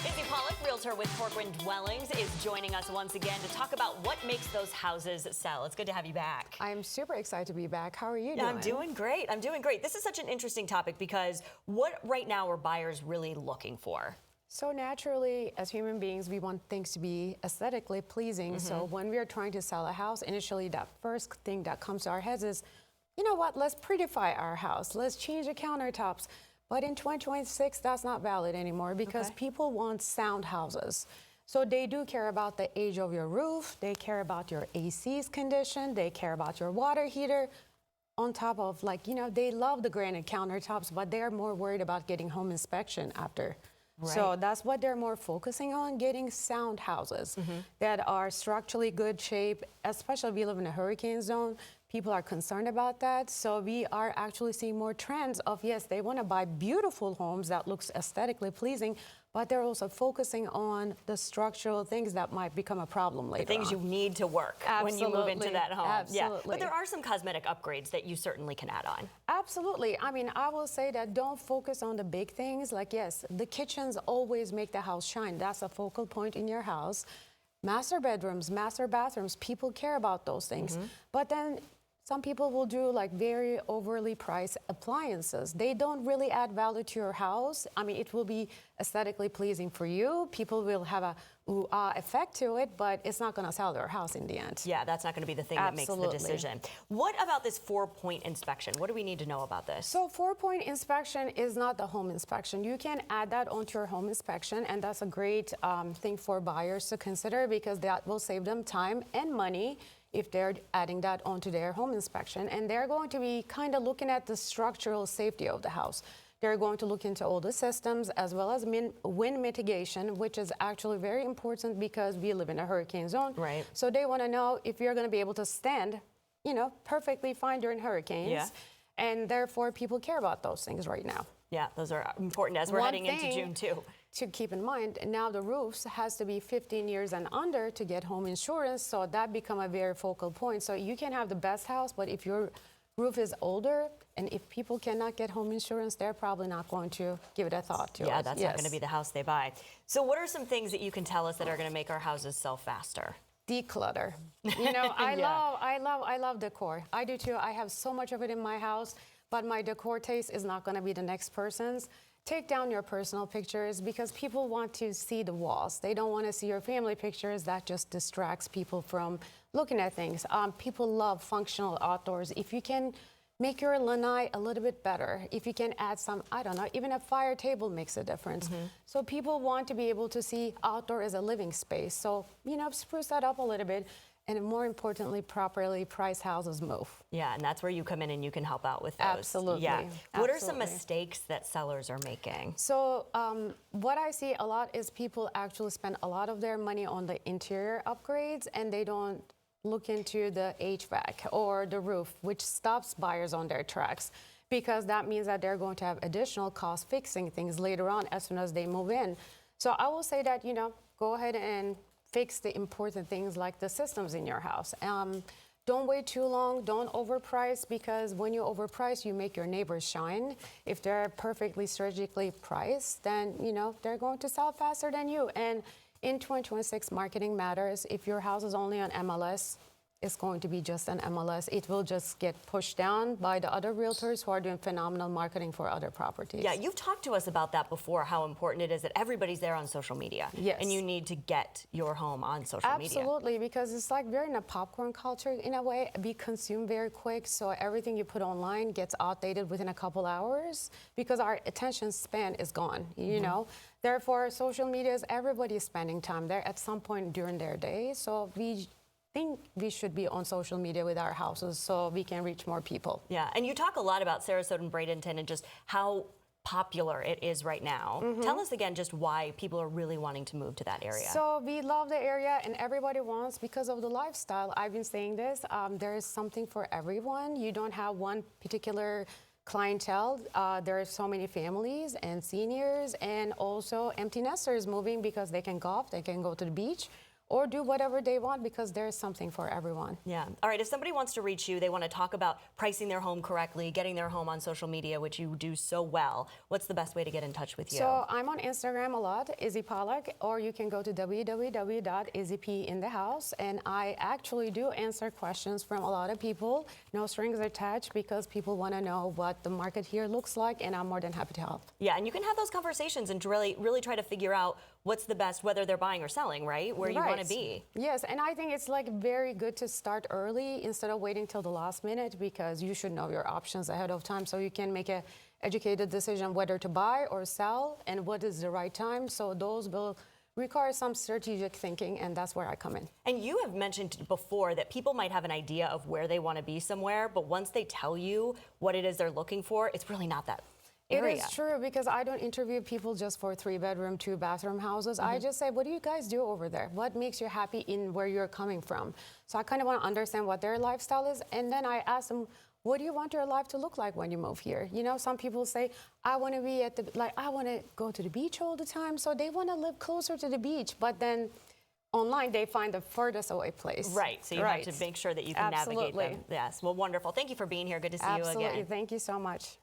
Izzy Pollack, realtor with Corcoran Dwellings, is joining us once again to talk about what makes those houses sell. It's good to have you back. I'm super excited to be back. How are you doing? I'm doing great. I'm doing great. This is such an interesting topic because what right now are buyers really looking for? So naturally, as human beings, we want things to be aesthetically pleasing. So when we are trying to sell a house, initially that first thing that comes to our heads is, you know what, let's prettify our house. Let's change the countertops. But in 2026, that's not valid anymore because people want sound houses. So they do care about the age of your roof. They care about your AC's condition. They care about your water heater. On top of, like, you know, they love the granite countertops, but they're more worried about getting home inspection after. Right. So that's what they're more focusing on, getting sound houses that are structurally good shape, especially if we live in a hurricane zone. People are concerned about that. So we are actually seeing more trends of, yes, they want to buy beautiful homes that looks aesthetically pleasing, but they're also focusing on the structural things that might become a problem later. The things you need to work when you move into that home. Absolutely. Yeah. But there are some cosmetic upgrades that you certainly can add on. Absolutely. I mean, I will say that don't focus on the big things. Like, yes, the kitchens always make the house shine. That's a focal point in your house. Master bedrooms, master bathrooms, people care about those things. But then some people will do like very overly priced appliances. They don't really add value to your house. I mean, it will be aesthetically pleasing for you. People will have a ooh-ah effect to it, but it's not going to sell their house in the end. Yeah, that's not going to be the thing that makes the decision. What about this 4-point inspection? What do we need to know about this? So 4-point inspection is not the home inspection. You can add that onto your home inspection, and that's a great thing for buyers to consider because that will save them time and money if they're adding that onto their home inspection. And they're going to be kind of looking at the structural safety of the house. They're going to look into all the systems as well as wind mitigation, which is actually very important because we live in a hurricane zone. Right. So they want to know if you're going to be able to stand, you know, perfectly fine during hurricanes. Yeah. And therefore, people care about those things right now. Yeah, those are important as we're heading into June too. To keep in mind, now the roofs has to be 15 years and under to get home insurance, so that become a very focal point. So you can have the best house, but if your roof is older and if people cannot get home insurance, they're probably not going to give it a thought to Yeah, that's not going to be the house they buy. So what are some things that you can tell us that are going to make our houses sell faster? Declutter. You know, I love decor. I do too. I have so much of it in my house, but my decor taste is not going to be the next person's. Take down your personal pictures because people want to see the walls. They don't want to see your family pictures. That just distracts people from looking at things. People love functional outdoors. If you can make your lanai a little bit better, if you can add some, I don't know, even a fire table makes a difference. So people want to be able to see outdoor as a living space. So, you know, spruce that up a little bit. And more importantly, properly priced houses move. Yeah, and that's where you come in and you can help out with those. Absolutely. Yeah. What are some mistakes that sellers are making? So what I see a lot is people actually spend a lot of their money on the interior upgrades and they don't look into the HVAC or the roof, which stops buyers on their tracks because that means that they're going to have additional costs fixing things later on as soon as they move in. So I will say that, you know, go ahead and fix the important things like the systems in your house. Don't wait too long. Don't overprice because when you overprice, you make your neighbors shine. If they're perfectly strategically priced, then, you know, they're going to sell faster than you. And in 2026, marketing matters. If your house is only on MLS, it's going to be just an MLS. It will just get pushed down by the other realtors who are doing phenomenal marketing for other properties. Yeah, you've talked to us about that before, how important it is that everybody's there on social media. Yes. And you need to get your home on social media. Absolutely, because it's like we're in a popcorn culture in a way. We consume very quick, so everything you put online gets outdated within a couple hours because our attention span is gone, you know? Therefore, social media is everybody's spending time there at some point during their day, so we think we should be on social media with our houses so we can reach more people. Yeah, and you talk a lot about Sarasota and Bradenton and just how popular it is right now. Tell us again just why people are really wanting to move to that area. So we love the area and everybody wants because of the lifestyle. I've been saying this, there is something for everyone. You don't have one particular clientele. There are so many families and seniors and also empty nesters moving because they can golf, they can go to the beach, or do whatever they want, because there's something for everyone. Yeah. All right. If somebody wants to reach you, they want to talk about pricing their home correctly, getting their home on social media, which you do so well. What's the best way to get in touch with you? So I'm on Instagram a lot, Izzy Pollack, or you can go to www.izzypinthehouse. And I actually do answer questions from a lot of people, no strings attached, because people want to know what the market here looks like, and I'm more than happy to help. Yeah, and you can have those conversations and really try to figure out what's the best, whether they're buying or selling, right? Where you want to be. Yes, and I think it's like very good to start early instead of waiting till the last minute, because you should know your options ahead of time so you can make an educated decision whether to buy or sell and what is the right time. So those will require some strategic thinking, and that's where I come in. And you have mentioned before that people might have an idea of where they want to be somewhere, but once they tell you what it is they're looking for, it's really not that area. It is true, because I don't interview people just for 3-bedroom, 2-bathroom houses. I just say, what do you guys do over there? What makes you happy in where you're coming from? So I kind of want to understand what their lifestyle is, and then I ask them, what do you want your life to look like when you move here? You know, some people say, I want to be I want to go to the beach all the time, so they want to live closer to the beach, but then online they find the furthest away place. Right, so you have to make sure that you can navigate them. Yes, well, wonderful. Thank you for being here. Good to see you again. Absolutely, thank you so much.